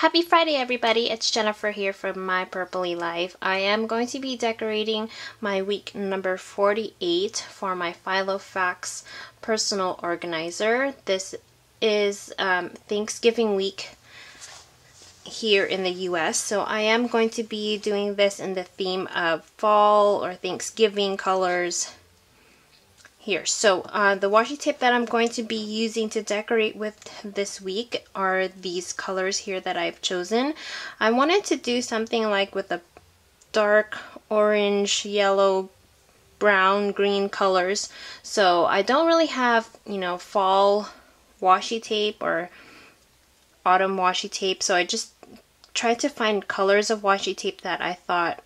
Happy Friday, everybody. It's Jennifer here from My Purpley Life. I am going to be decorating my week number 48 for my Filofax personal organizer. This is Thanksgiving week here in the US, so I am going to be doing this in the theme of fall or Thanksgiving colors here. So the washi tape that I'm going to be using to decorate with this week are these colors here that I've chosen. I wanted to do something like with a dark orange, yellow, brown, green colors. So I don't really have, fall washi tape or autumn washi tape, so I just tried to find colors of washi tape that I thought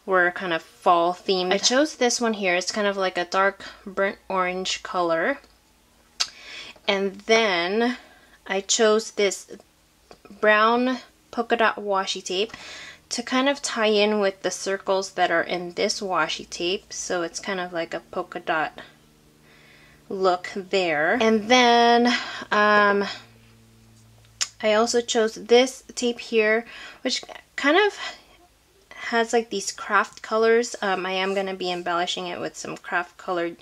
were kind of fall themed. I chose this one here. It's kind of like a dark burnt orange color. And then I chose this brown polka dot washi tape to kind of tie in with the circles that are in this washi tape. So it's kind of like a polka dot look there. And then I also chose this tape here, which kind of has like these craft colors. I am going to be embellishing it with some craft colored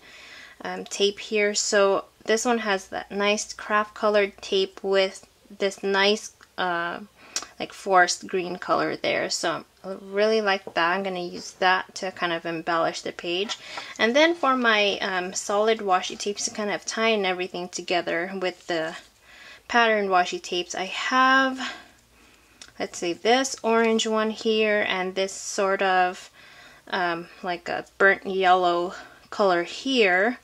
tape here. So this one has that nice craft colored tape with this nice like forest green color there. So I really like that. I'm going to use that to kind of embellish the page. And then for my solid washi tapes to kind of tie in everything together with the patterned washi tapes, I have, let's see, this orange one here and this sort of like a burnt yellow color here.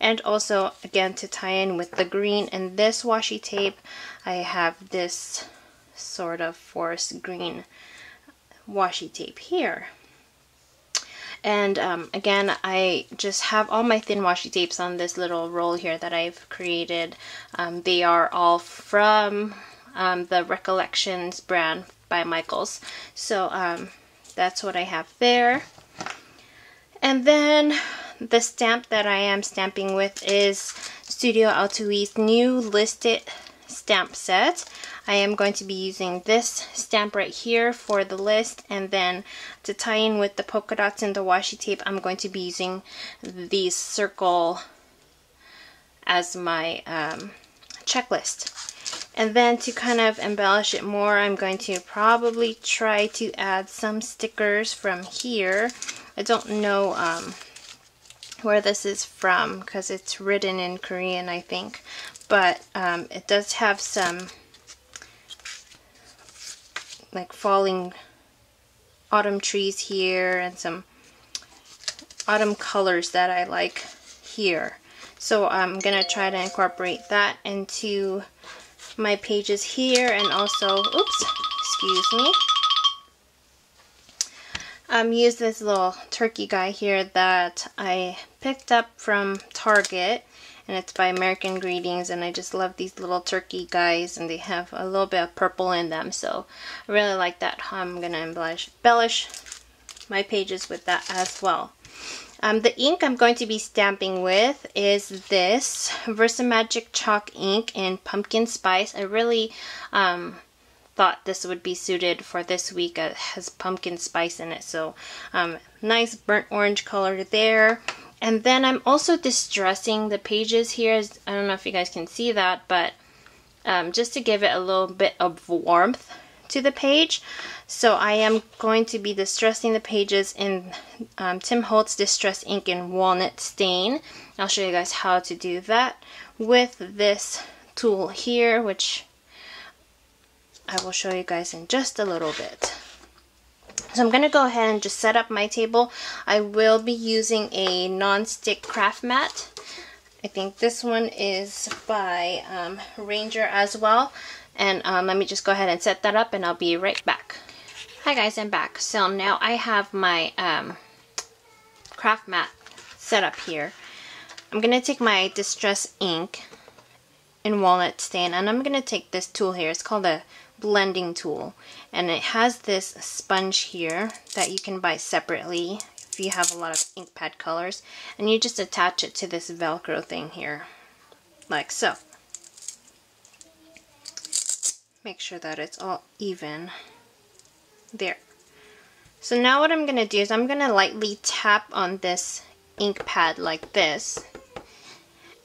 And also, again, to tie in with the green in this washi tape, I have this sort of forest green washi tape here. And again, I just have all my thin washi tapes on this little roll here that I've created. They are all from the Recollections brand by Michaels. So that's what I have there. And then the stamp that I am stamping with is Studio Altui's new listed stamp set. I am going to be using this stamp right here for the list, and then to tie in with the polka dots and the washi tape, I'm going to be using the circle as my checklist. And then to kind of embellish it more, I'm going to probably try to add some stickers from here. I don't know where this is from because it's written in Korean, I think. But it does have some like falling autumn trees here and some autumn colors that I like here. So I'm going to try to incorporate that into my pages here, and also, oops, excuse me, use this little turkey guy here that I picked up from Target, and it's by American Greetings, and I just love these little turkey guys, and they have a little bit of purple in them, so I really like that. I'm gonna embellish my pages with that as well. The ink I'm going to be stamping with is this Versamagic chalk ink in pumpkin spice. I really thought this would be suited for this week. It has pumpkin spice in it, so nice burnt orange color there. And then I'm also distressing the pages here. I don't know if you guys can see that, but just to give it a little bit of warmth to the page. So I am going to be distressing the pages in Tim Holtz Distress Ink in Walnut Stain. I'll show you guys how to do that with this tool here, which I will show you guys in just a little bit. So I'm going to go ahead and just set up my table. I will be using a non-stick craft mat. I think this one is by Ranger as well. And let me just go ahead and set that up, and I'll be right back. Hi guys, I'm back. So now I have my craft mat set up here. I'm going to take my Distress Ink in Walnut Stain, and I'm going to take this tool here. It's called a blending tool, and it has this sponge here that you can buy separately if you have a lot of ink pad colors, and you just attach it to this Velcro thing here, like so. Make sure that it's all even. There. So now what I'm going to do is I'm going to lightly tap on this ink pad like this.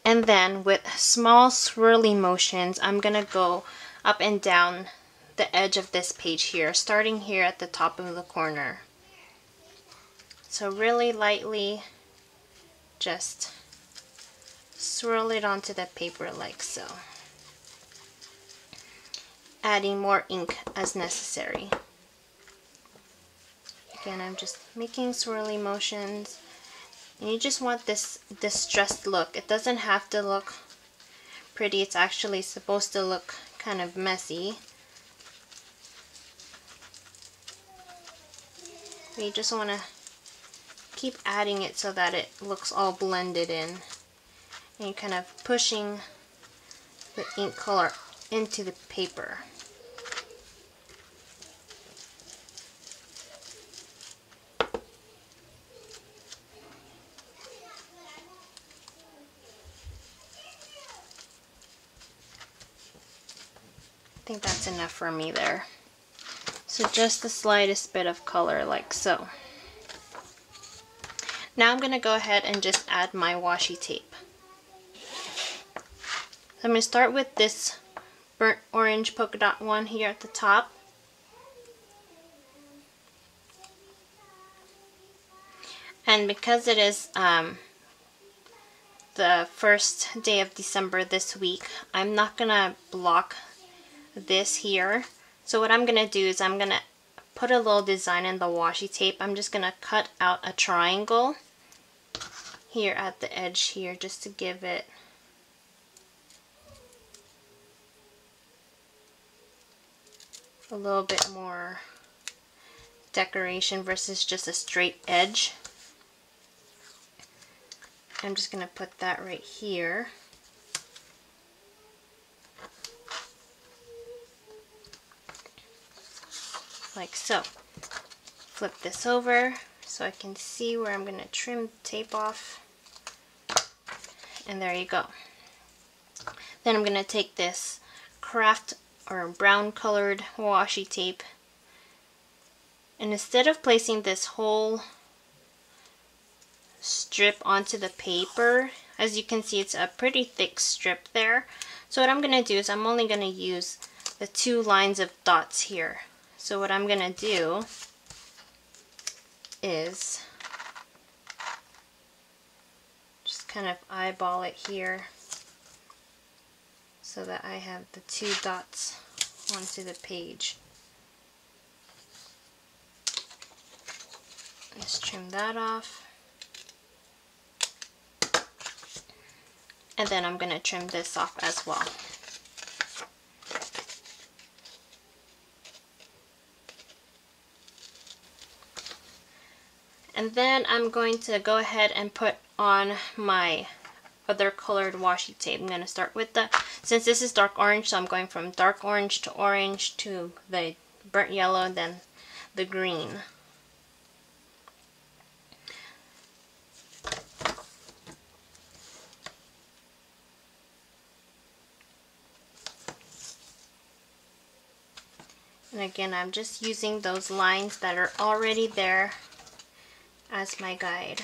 And then with small swirly motions, I'm going to go up and down the edge of this page here, starting here at the top of the corner. So really lightly just swirl it onto the paper like so. Adding more ink as necessary. Again, I'm just making swirly motions. And you just want this distressed look. It doesn't have to look pretty. It's actually supposed to look kind of messy. But you just want to keep adding it so that it looks all blended in. And you're kind of pushing the ink color into the paper. I think that's enough for me there. So just the slightest bit of color like so. Now I'm going to go ahead and just add my washi tape. So I'm going to start with this burnt orange polka dot one here at the top. And because it is the first day of December this week, I'm not going to block this here. So what I'm going to do is I'm going to put a little design in the washi tape. I'm just going to cut out a triangle here at the edge here just to give it a little bit more decoration versus just a straight edge. I'm just going to put that right here. Like so. Flip this over so I can see where I'm going to trim the tape off. And there you go. Then I'm going to take this craft or brown colored washi tape, and instead of placing this whole strip onto the paper, as you can see it's a pretty thick strip there. So what I'm going to do is I'm only going to use the 2 lines of dots here. So what I'm going to do is just kind of eyeball it here so that I have the 2 dots onto the page. Just trim that off. And then I'm going to trim this off as well. And then I'm going to go ahead and put on my other colored washi tape. I'm going to start with since this is dark orange, so I'm going from dark orange to the burnt yellow and then the green. And again, I'm just using those lines that are already there as my guide.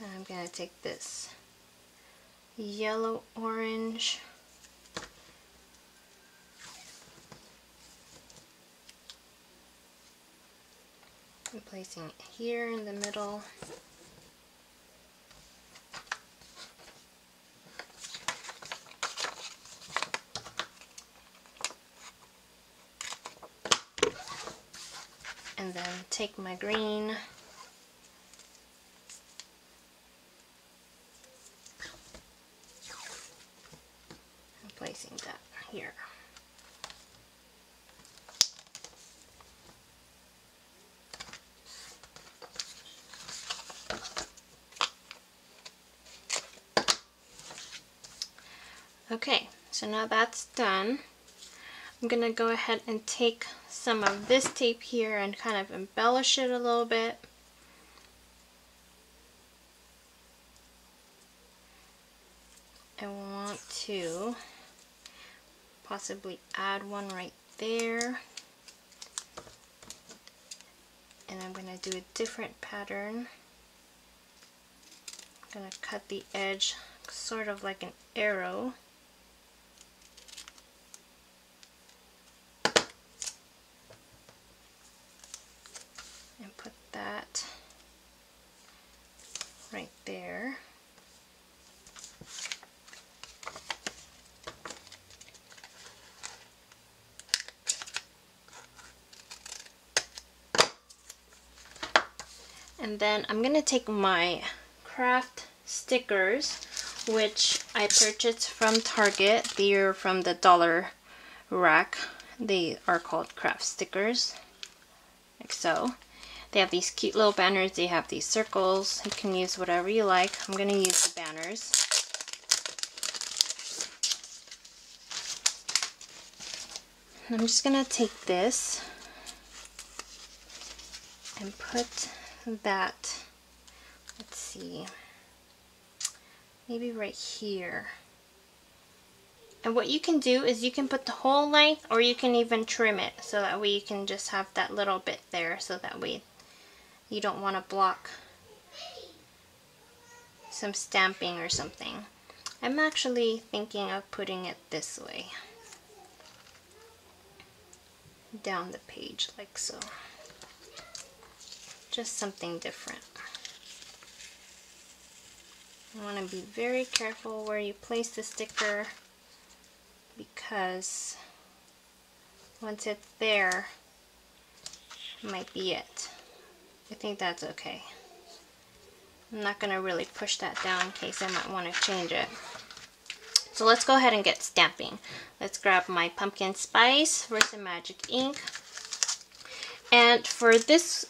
And I'm going to take this yellow orange and placing it here in the middle. And then take my green and placing that here. Okay, so now that's done. I'm going to go ahead and take some of this tape here and kind of embellish it a little bit. I want to possibly add one right there. And I'm going to do a different pattern. I'm going to cut the edge sort of like an arrow. And put that right there. And then I'm going to take my craft stickers, which I purchased from Target. They're from the dollar rack. They are called craft stickers, like so. They have these cute little banners. They have these circles. You can use whatever you like. I'm going to use the banners. And I'm just going to take this and put that, let's see, maybe right here. And what you can do is you can put the whole length, or you can even trim it, so that way you can just have that little bit there, so that way you don't want to block some stamping or something. I'm actually thinking of putting it this way, down the page like so. Just something different. You want to be very careful where you place the sticker, because once it's there, might be it. I think that's okay. I'm not going to really push that down in case I might want to change it. So let's go ahead and get stamping. Let's grab my pumpkin spice versus magic ink. And for this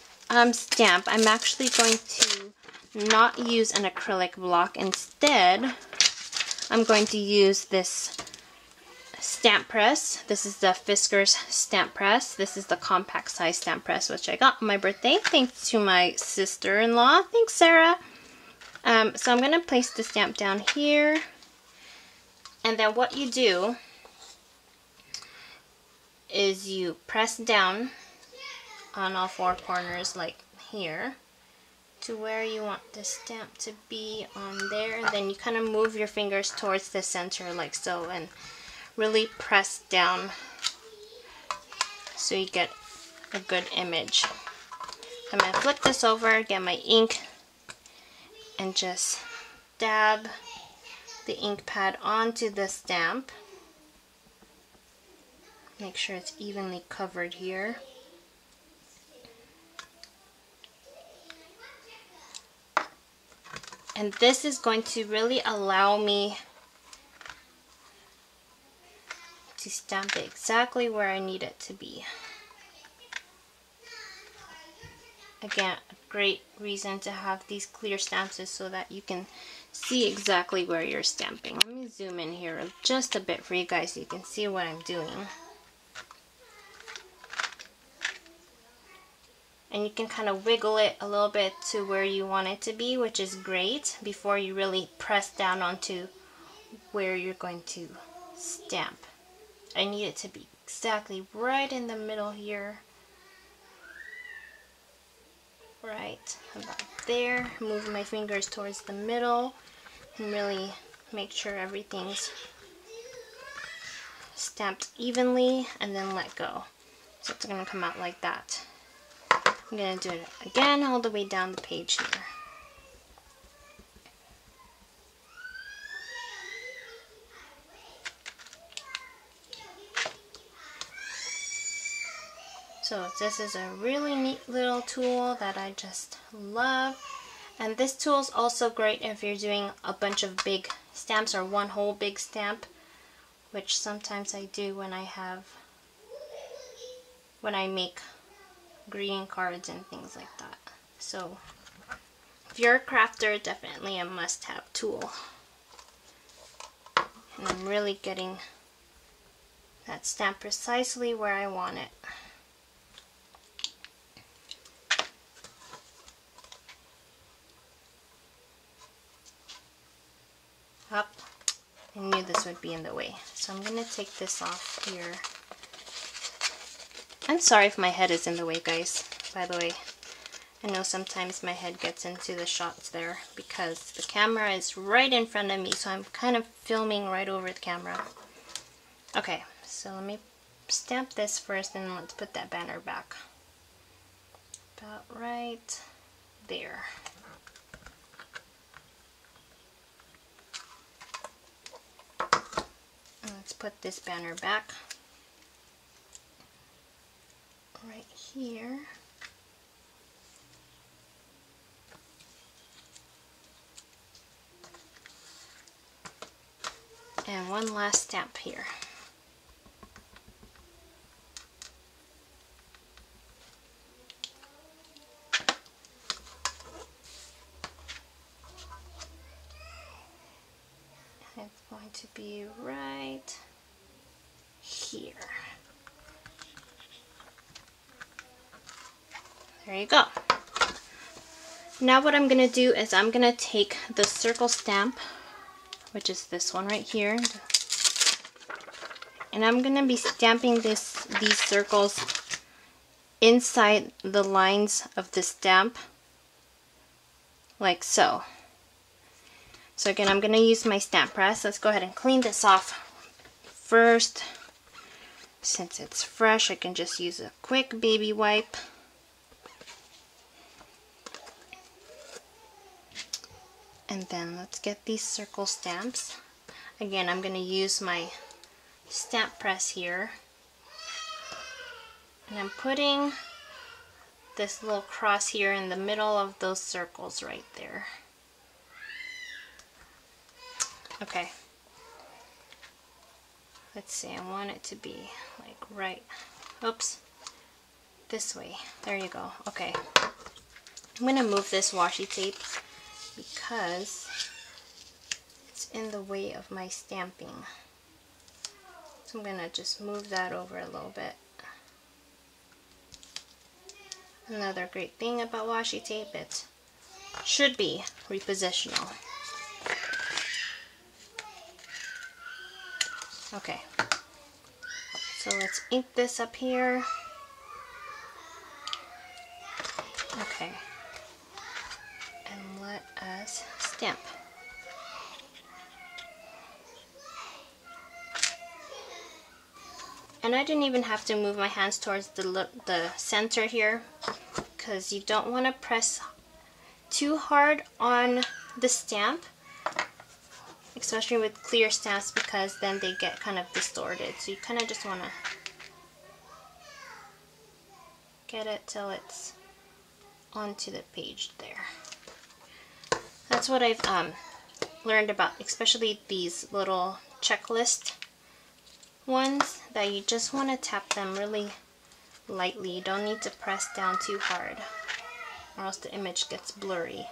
stamp, I'm actually going to not use an acrylic block. Instead, I'm going to use this stamp press. This is the Fiskars stamp press. This is the compact size stamp press, which I got on my birthday. Thanks to my sister-in-law. Thanks, Sarah. So I'm going to place the stamp down here. And then what you do is you press down on all four corners like here to where you want the stamp to be on there, and then you kind of move your fingers towards the center like so and really press down so you get a good image. I'm going to flip this over, get my ink, and just dab the ink pad onto the stamp. Make sure it's evenly covered here. And this is going to really allow me to stamp it exactly where I need it to be. Again, a great reason to have these clear stamps is so that you can see exactly where you're stamping. Let me zoom in here just a bit for you guys so you can see what I'm doing. And you can kind of wiggle it a little bit to where you want it to be, which is great, before you really press down onto where you're going to stamp. I need it to be exactly right in the middle here. Right about there. Move my fingers towards the middle and really make sure everything's stamped evenly, and then let go. So it's going to come out like that. I'm going to do it again all the way down the page here. So this is a really neat little tool that I just love. And this tool is also great if you're doing a bunch of big stamps or one whole big stamp, which sometimes I do when I make greeting cards and things like that. So if you're a crafter, definitely a must-have tool. And I'm really getting that stamp precisely where I want it. Up. I knew this would be in the way. So I'm gonna take this off here. I'm sorry if my head is in the way, guys, by the way. I know sometimes my head gets into the shots there because the camera is right in front of me, so I'm kind of filming right over the camera. Okay, so let me stamp this first and let's put that banner back. About right there. And let's put this banner back right here. And one last stamp here. It's going to be right here. There you go. Now what I'm going to do is I'm going to take the circle stamp, which is this one right here, and I'm going to be stamping these circles inside the lines of the stamp, like so. So again, I'm going to use my stamp press. Let's go ahead and clean this off first. Since it's fresh, I can just use a quick baby wipe. And then let's get these circle stamps. Again, I'm going to use my stamp press here. And I'm putting this little cross here in the middle of those circles right there. Okay. Let's see, I want it to be like right, oops, this way. There you go. Okay. I'm going to move this washi tape because it's in the way of my stamping. So I'm going to just move that over a little bit. Another great thing about washi tape, it should be repositional. Okay, so let's ink this up here. Okay, and let us stamp. And I didn't even have to move my hands towards the center here, because you don't want to press too hard on the stamp, especially with clear stamps, because then they get kind of distorted. So you kind of just want to get it till it's onto the page there. That's what I've learned about, especially these little checklist ones, that you just want to tap them really lightly. You don't need to press down too hard, or else the image gets blurry.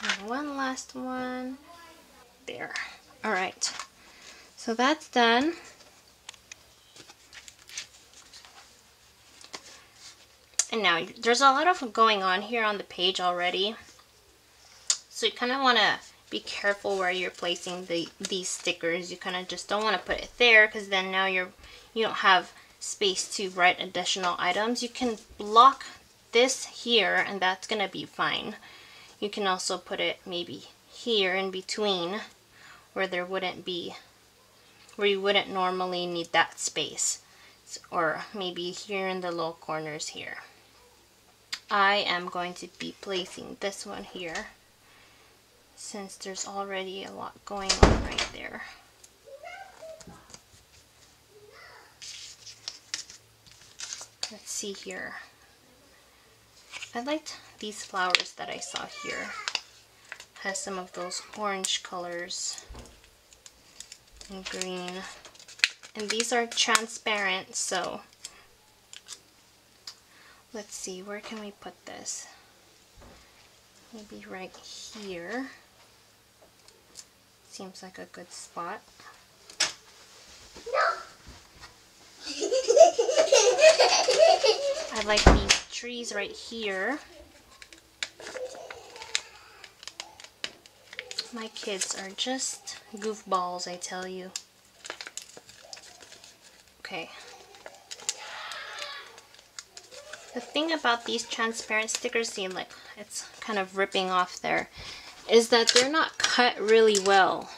And one last one. There. Alright. So that's done. And now there's a lot of going on here on the page already. So you kind of want to be careful where you're placing these stickers. You kind of just don't want to put it there, because then now you don't have space to write additional items. You can block this here and that's going to be fine. You can also put it maybe here in between where there wouldn't be, where you wouldn't normally need that space, or maybe here in the little corners here. I am going to be placing this one here since there's already a lot going on right there. Let's see here. I liked these flowers that I saw here. Has some of those orange colors and green. And these are transparent, so let's see, where can we put this? Maybe right here. Seems like a good spot. I like these trees right here. My kids are just goofballs, I tell you. Okay. The thing about these transparent stickers, see, like it's kind of ripping off there, is that they're not cut really well.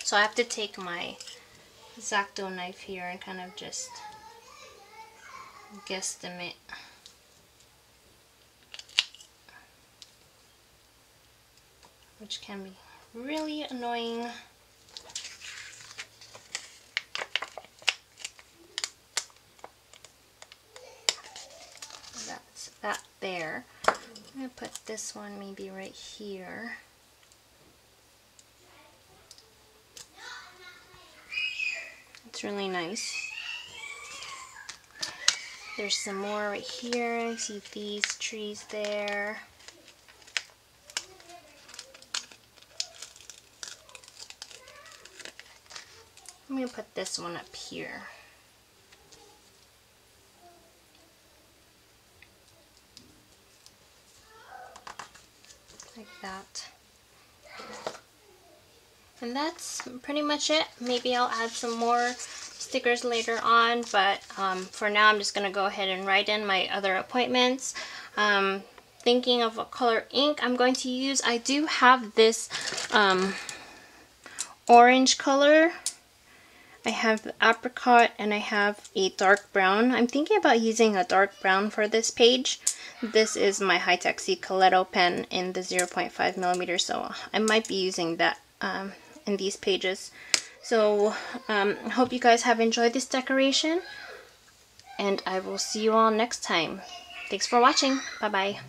So I have to take my X-Acto knife here and kind of just guesstimate. Which can be really annoying. That's that there. I'm gonna put this one maybe right here. It's really nice. There's some more right here. I see these trees there. I'm going to put this one up here. Like that. And that's pretty much it. Maybe I'll add some more stickers later on, but for now I'm just going to go ahead and write in my other appointments. Thinking of what color ink I'm going to use. I do have this orange color. I have the apricot and I have a dark brown. I'm thinking about using a dark brown for this page. This is my high-tech Coletto pen in the 0.5 millimeter, so I might be using that in these pages. So I hope you guys have enjoyed this decoration, and I will see you all next time. Thanks for watching. Bye-bye.